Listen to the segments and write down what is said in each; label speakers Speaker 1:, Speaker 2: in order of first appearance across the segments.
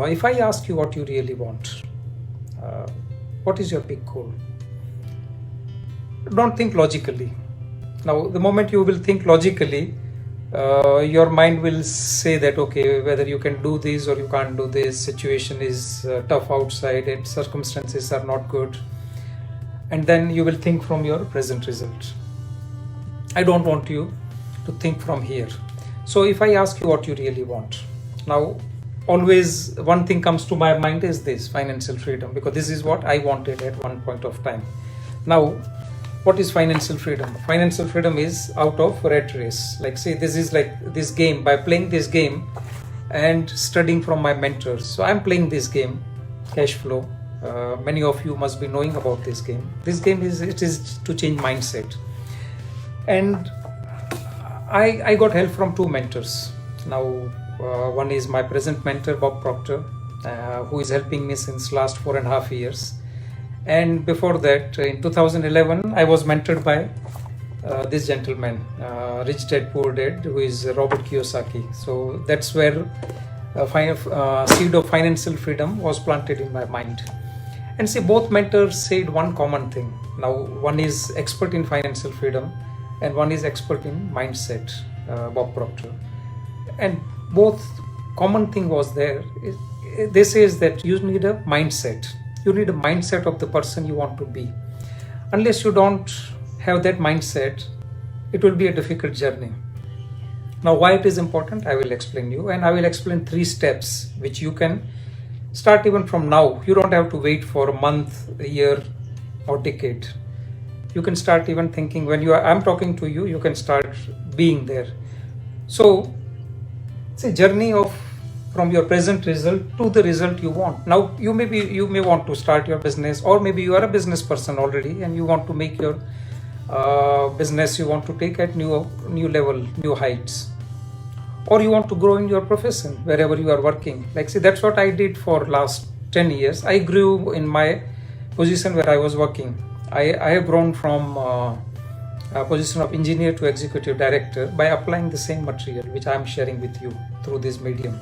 Speaker 1: if I ask you what you really want, what is your big goal? Don't think logically. Now, the moment you will think logically, your mind will say that, okay, whether you can do this or you can't do this, situation is tough outside and circumstances are not good. And then you will think from your present result. I don't want you to think from here. So if I ask you what you really want, now always one thing comes to my mind is this: financial freedom, because this is what I wanted at one point of time. Now, what is financial freedom? Financial freedom is out of rat race. Like, say, this is like this game. By playing this game and studying from my mentors, so I'm playing this game, cash flow. Many of you must be knowing about this game. This game is to change mindset. And I got help from two mentors. Now, one is my present mentor, Bob Proctor, who is helping me since last 4.5 years. And before that, in 2011, I was mentored by this gentleman, Rich Dad Poor Dad, who is Robert Kiyosaki. So that's where seed of financial freedom was planted in my mind. And see, both mentors said one common thing. Now, one is expert in financial freedom and one is expert in mindset, Bob Proctor. And both common thing was there. They says that you need a mindset. You need a mindset of the person you want to be. Unless you don't have that mindset, it will be a difficult journey. Now, why it is important, I will explain you, and I will explain 3 steps which you can start even from now. You don't have to wait for a month, a year, or decade. You can start even thinking when I'm talking to you, you can start being there. So it's a journey of from your present result to the result you want. Now, you may want to start your business, or maybe you are a business person already and you want to make your business, you want to take at new level, new heights, or you want to grow in your profession wherever you are working. Like, see, that's what I did for last 10 years. I grew in my position where I was working. I have grown from a position of engineer to executive director by applying the same material which I am sharing with you through this medium.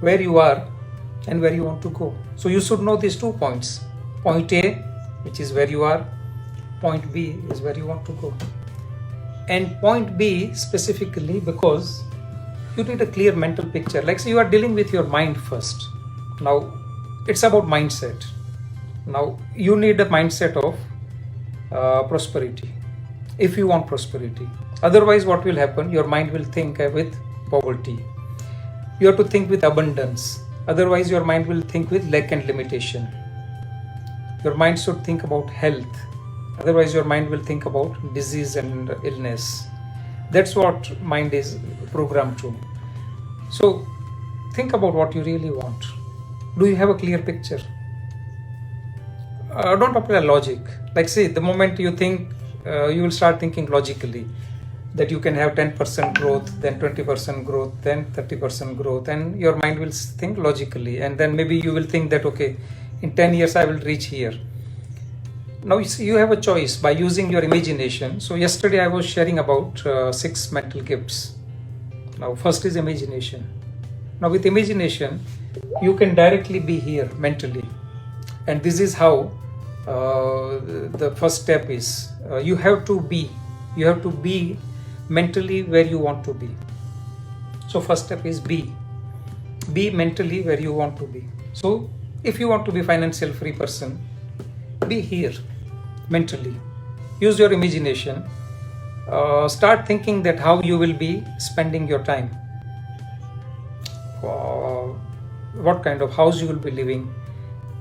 Speaker 1: Where you are and where you want to go. So you should know these 2 points. Point A, which is where you are. Point B is where you want to go. And point B specifically because you need a clear mental picture. Like, say, you are dealing with your mind first. Now, it's about mindset. Now, you need a mindset of prosperity if you want prosperity. Otherwise, what will happen? Your mind will think with poverty. You have to think with abundance. Otherwise, your mind will think with lack and limitation. Your mind should think about health. Otherwise, your mind will think about disease and illness. That's what mind is programmed to. So, think about what you really want. Do you have a clear picture? Don't apply logic. Like, say, the moment you think, you will start thinking logically that you can have 10% growth, then 20% growth, then 30% growth, and your mind will think logically. And then maybe you will think that, okay, in 10 years I will reach here. Now, you have a choice by using your imagination. So yesterday I was sharing about 6 mental gifts. Now, first is imagination. Now, with imagination, you can directly be here mentally. And this is how the first step is. You have to be mentally where you want to be. So first step is be mentally where you want to be. So if you want to be financial free person, be here mentally. Use your imagination. Start thinking that how you will be spending your time. What kind of house you will be living.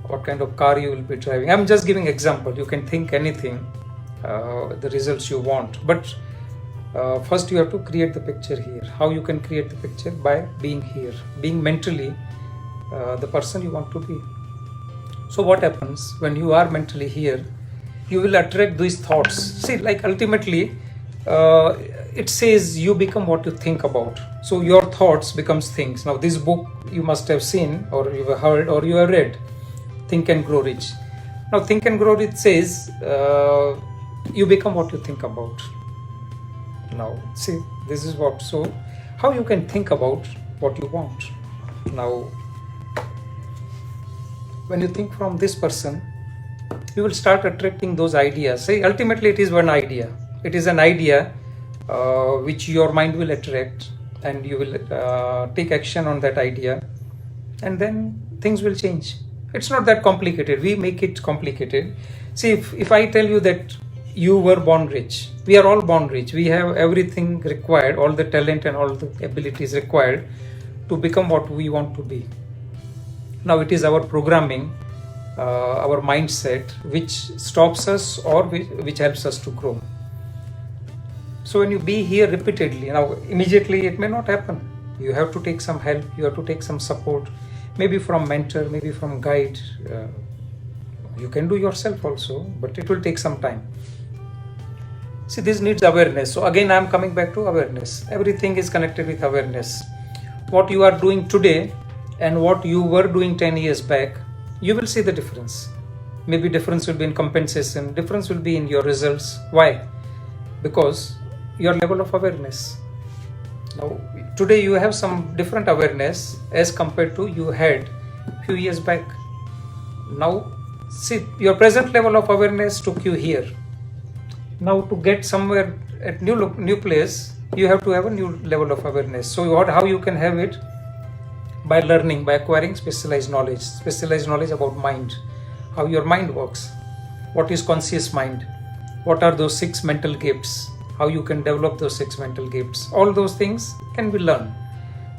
Speaker 1: What kind of car you will be driving. I'm just giving example. You can think anything, the results you want. But first you have to create the picture here. How you can create the picture? By being here. Being mentally the person you want to be. So what happens when you are mentally here? You will attract these thoughts. See, like ultimately, it says you become what you think about. So your thoughts becomes things. Now this book you must have seen, or you have heard, or you have read, Think and Grow Rich. Now Think and Grow Rich says you become what you think about. Now see, this is what. So how you can think about what you want. Now, when you think from this person, you will start attracting those ideas. Say, ultimately, it is one idea. It is an idea which your mind will attract, and you will take action on that idea, and then things will change. It's not that complicated. We make it complicated. See, if I tell you that you were born rich, we are all born rich. We have everything required, all the talent and all the abilities required to become what we want to be. Now it is our programming, our mindset, which stops us or which helps us to grow. So when you be here repeatedly, now immediately it may not happen. You have to take some help, you have to take some support, maybe from mentor, maybe from guide. You can do yourself also, but it will take some time. See, this needs awareness. So again, I am coming back to awareness. Everything is connected with awareness. What you are doing today and what you were doing 10 years back, you will see the difference. Maybe difference will be in compensation, difference will be in your results. Why? Because your level of awareness. Now, today you have some different awareness as compared to you had few years back. Now, see, your present level of awareness took you here. Now, to get somewhere at new place, you have to have a new level of awareness. So, how you can have it? By learning, by acquiring specialized knowledge about mind, how your mind works, what is conscious mind, what are those 6 mental gifts, how you can develop those 6 mental gifts. All those things can be learned.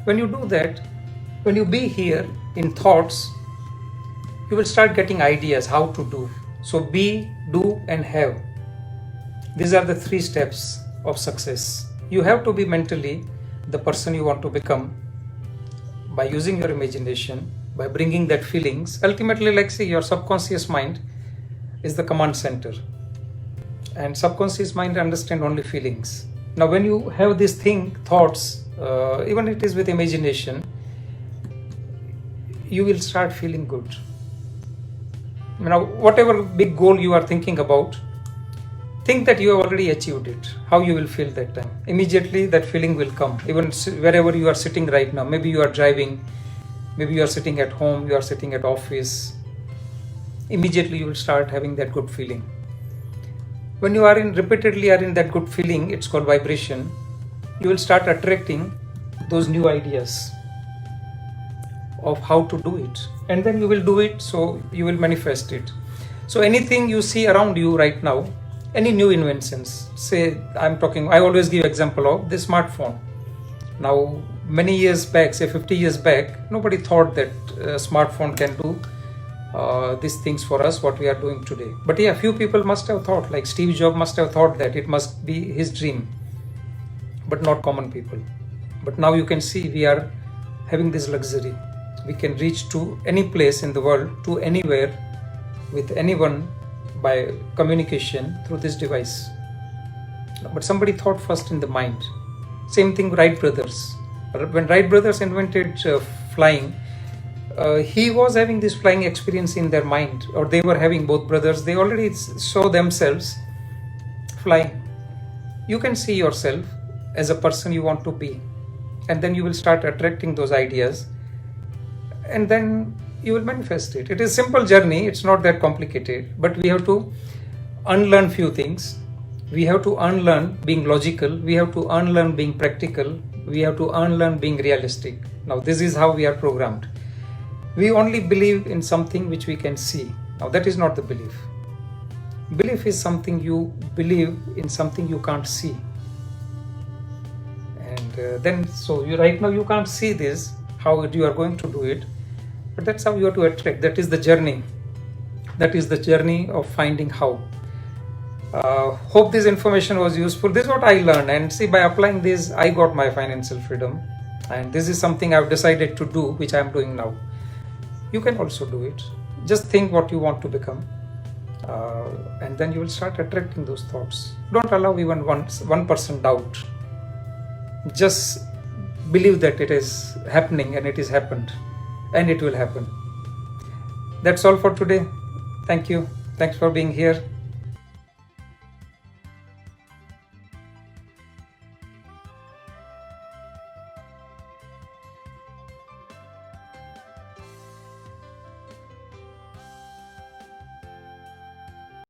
Speaker 1: When you do that, when you be here in thoughts, you will start getting ideas how to do. So be, do and have. These are the 3 steps of success. You have to be mentally the person you want to become by using your imagination, by bringing that feelings. Ultimately, like say, your subconscious mind is the command center. And subconscious mind understand only feelings. Now, when you have this thoughts, even it is with imagination, you will start feeling good. Now, whatever big goal you are thinking about, think that you have already achieved it. How you will feel that time? Immediately that feeling will come. Even wherever you are sitting right now, maybe you are driving, maybe you are sitting at home, you are sitting at office. Immediately you will start having that good feeling. When you are repeatedly are in that good feeling, it's called vibration. You will start attracting those new ideas of how to do it, and then you will do it. So you will manifest it. So anything you see around you right now, any new inventions, say I always give example of the smartphone. Now, many years back, say 50 years back, nobody thought that a smartphone can do these things for us, what we are doing today. But yeah, few people must have thought, like Steve Jobs must have thought that it must be his dream, but not common people. But now you can see we are having this luxury. We can reach to any place in the world, to anywhere, with anyone, by communication through this device. But somebody thought first in the mind. Same thing Wright brothers. When Wright brothers invented flying, he was having this flying experience in their mind, or they were having, both brothers, they already saw themselves flying. You can see yourself as a person you want to be, and then you will start attracting those ideas, and then you will manifest it. It is a simple journey. It's not that complicated, but we have to unlearn few things. We have to unlearn being logical. We have to unlearn being practical. We have to unlearn being realistic. Now, this is how we are programmed. We only believe in something which we can see. Now, that is not the belief. Belief is something you believe in something you can't see. And right now you can't see this, how you are going to do it. But that's how you have to attract. That is the journey. That is the journey of finding how. Hope this information was useful. This is what I learned, and see, by applying this, I got my financial freedom. And this is something I've decided to do, which I'm doing now. You can also do it. Just think what you want to become, and then you will start attracting those thoughts. Don't allow even 1% doubt. Just believe that it is happening, and it is happened. And it will happen. That's all for today. Thank you. Thanks for being here.